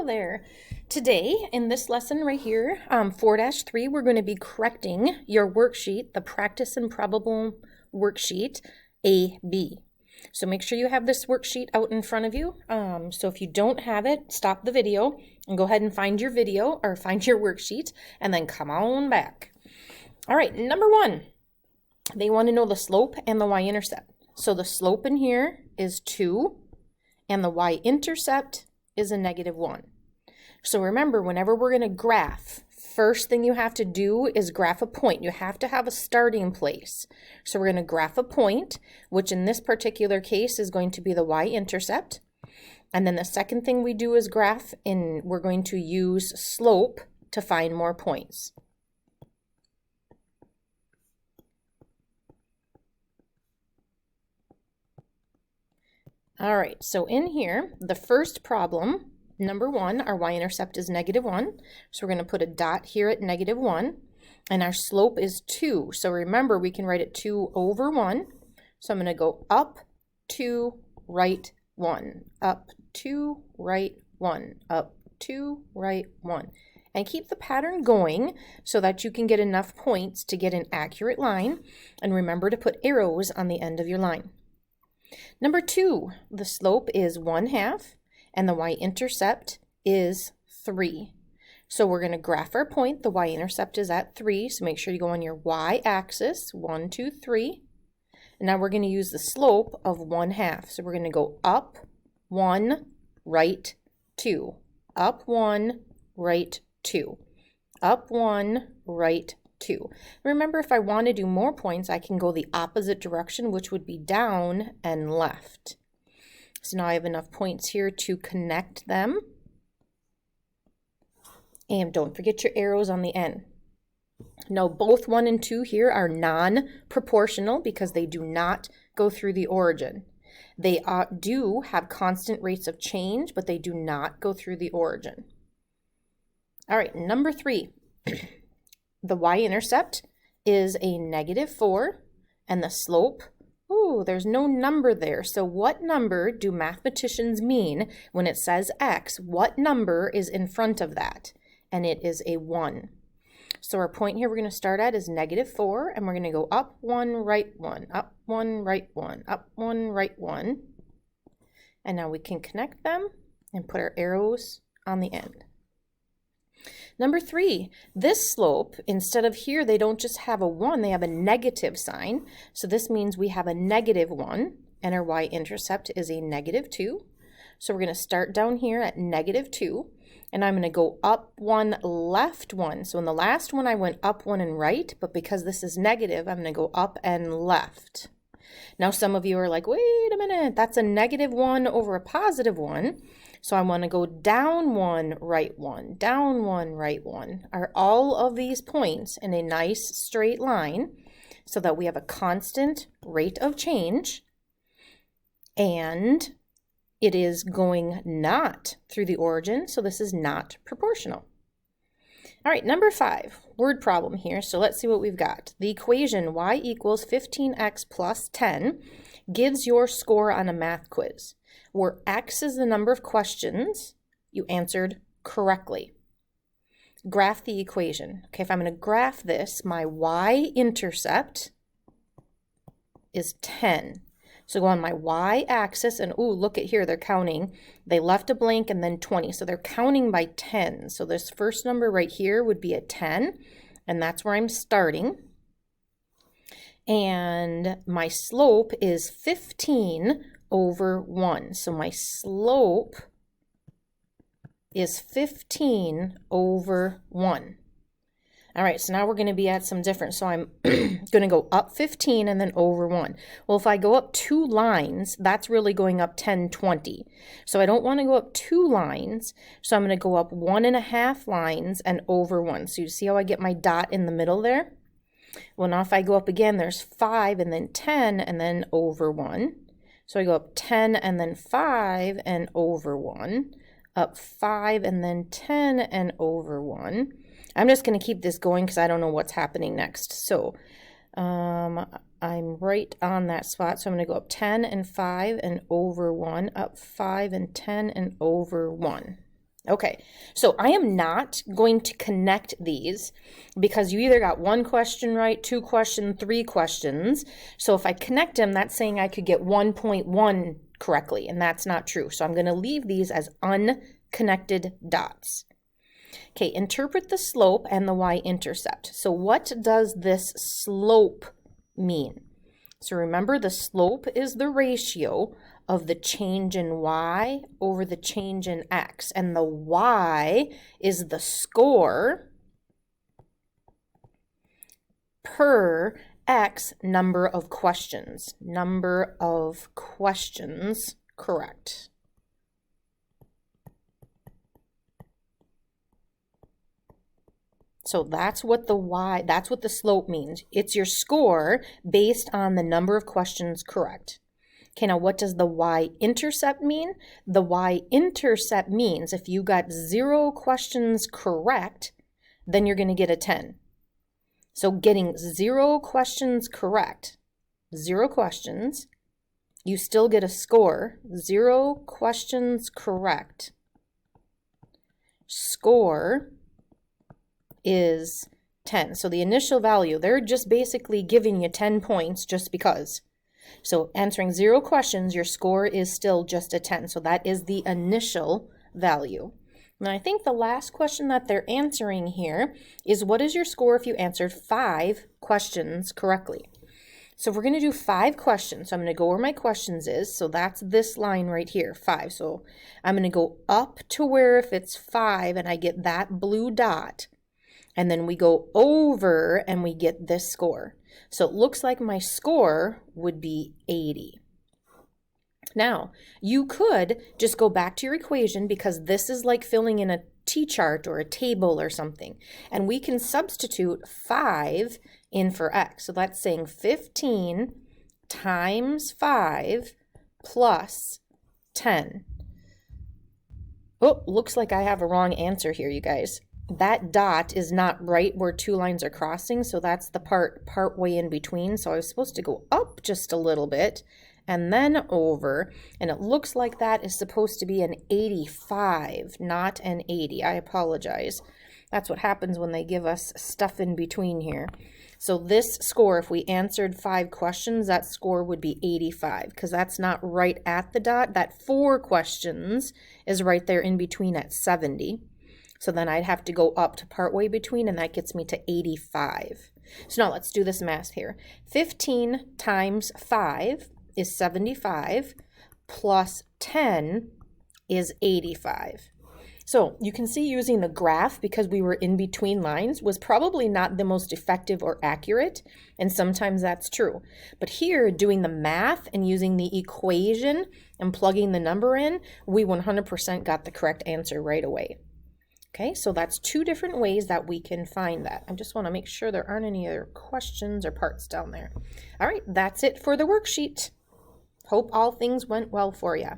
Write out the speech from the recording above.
Hello there. Today in this lesson right here, 4-3, we're going to be correcting your worksheet, the practice and probable worksheet AB. So make sure you have this worksheet out in front of you. So if you don't have it, stop the video and go ahead and find your video or find your worksheet and then come on back. All right, number 1, they want to know the slope and the y-intercept. So the slope in here is 2 and the y-intercept is a -1. So remember, whenever we're going to graph, first thing you have to do is graph a point. You have to have a starting place. So we're going to graph a point, which in this particular case is going to be the y-intercept. And then the second thing we do is graph, and we're going to use slope to find more points. All right, so in here, the first problem, number 1, our y-intercept is -1. So we're going to put a dot here at -1. And our slope is 2. So remember, we can write it 2 over 1. So I'm going to go up 2, right 1, up 2, right 1, up 2, right 1. And keep the pattern going so that you can get enough points to get an accurate line. And remember to put arrows on the end of your line. Number 2, the slope is 1/2 and the y-intercept is 3. So we're going to graph our point. The y-intercept is at 3, so make sure you go on your y-axis, 1, 2, 3. And now we're going to use the slope of 1/2. So we're going to go up 1, right 2, up 1, right 2, up 1, right 2. Remember, if I want to do more points, I can go the opposite direction, which would be down and left. So now I have enough points here to connect them. And don't forget your arrows on the end. Now, both 1 and 2 here are non-proportional because they do not go through the origin. They do have constant rates of change, but they do not go through the origin. All right, number 3. The y-intercept is a -4, and the slope, there's no number there. So what number do mathematicians mean when it says x? What number is in front of that? And it is a 1. So our point here we're going to start at is -4, and we're going to go up 1, right 1, up 1, right 1, up 1, right 1. And now we can connect them and put our arrows on the end. Number 3, this slope, instead of here, they don't just have a 1, they have a negative sign. So this means we have a -1, and our y-intercept is a -2. So we're going to start down here at -2, and I'm going to go up 1, left 1. So in the last one, I went up 1 and right, but because this is negative, I'm going to go up and left. Now some of you are like, wait a minute, that's a -1 over a +1. So I want to go down 1, right 1, down 1, right 1. Are all of these points in a nice straight line so that we have a constant rate of change, and it is going not through the origin, so this is not proportional. All right, number 5, word problem here. So let's see what we've got. The equation y equals 15x plus 10 gives your score on a math quiz, where x is the number of questions you answered correctly. Graph the equation. Okay, if I'm going to graph this, my y-intercept is 10. So go on my y-axis, and look at here, they're counting. They left a blank and then 20, so they're counting by 10. So this first number right here would be a 10, and that's where I'm starting. And my slope is 15 over 1. So my slope is 15 over 1. All right, so now we're going to be at some difference. So I'm going to go up 15 and then over 1. Well, if I go up 2 lines, that's really going up 10, 20. So I don't want to go up 2 lines. So I'm going to go up 1.5 lines and over 1. So you see how I get my dot in the middle there? Well, now if I go up again, there's 5 and then 10 and then over 1. So I go up 10 and then 5 and over 1, up 5 and then 10 and over 1. I'm just going to keep this going because I don't know what's happening next. So I'm right on that spot. So I'm going to go up 10 and 5 and over 1, up 5 and 10 and over 1. Okay, so I am not going to connect these because you either got one question right, two questions, three questions. So if I connect them, that's saying I could get 1.1 correctly, and that's not true. So I'm going to leave these as unconnected dots. Okay, interpret the slope and the y-intercept. So what does this slope mean? So remember, the slope is the ratio of the change in y over the change in x, and the y is the score per x number of questions. Number of questions correct. So that's what the slope means. It's your score based on the number of questions correct. Okay, now what does the y-intercept mean? The y-intercept means if you got 0 questions correct, then you're going to get a 10. So getting 0 questions correct, 0 questions, you still get a score. 0 questions correct. Score is 10. So the initial value, they're just basically giving you 10 points just because. So answering 0 questions, your score is still just a 10. So that is the initial value. And I think the last question that they're answering here is, what is your score if you answered 5 questions correctly? So if we're going to do 5 questions, so I'm going to go where my questions is. So that's this line right here, 5. So I'm going to go up to where if it's 5 and I get that blue dot, and then we go over and we get this score. So it looks like my score would be 80. Now, you could just go back to your equation because this is like filling in a T-chart or a table or something. And we can substitute 5 in for x. So that's saying 15 times 5 plus 10. Oh, looks like I have a wrong answer here, you guys. That dot is not right where 2 lines are crossing, so that's the part way in between. So I was supposed to go up just a little bit and then over, and it looks like that is supposed to be an 85, not an 80. I apologize. That's what happens when they give us stuff in between here. So this score, if we answered 5 questions, that score would be 85 because that's not right at the dot. That 4 questions is right there in between at 70. So then I'd have to go up to partway between, and that gets me to 85. So now let's do this math here. 15 times 5 is 75, plus 10 is 85. So you can see using the graph, because we were in between lines, was probably not the most effective or accurate, and sometimes that's true. But here, doing the math and using the equation and plugging the number in, we 100% got the correct answer right away. Okay, so that's 2 different ways that we can find that. I just want to make sure there aren't any other questions or parts down there. All right, that's it for the worksheet. Hope all things went well for you.